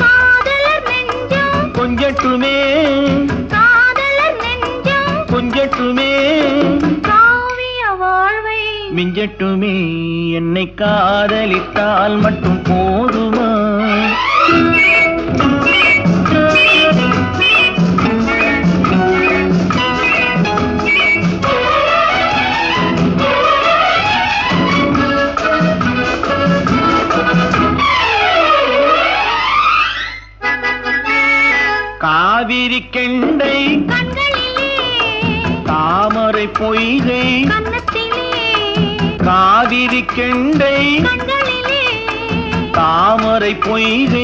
காதலர் நெஞ்சம் கொஞ்சட்டுமே காதலர் நெஞ்சம் கொஞ்சட்டுமே காவிய வாழ்வை மிஞ்சட்டுமே என்னை காதலித்தால் மட்டும் போதுமா காவிரி கெண்டை கண்களிலே தாமரை பொய்கை கன்னத்திலே காவிரி கெண்டை கண்களிலே தாமரை பொய்கை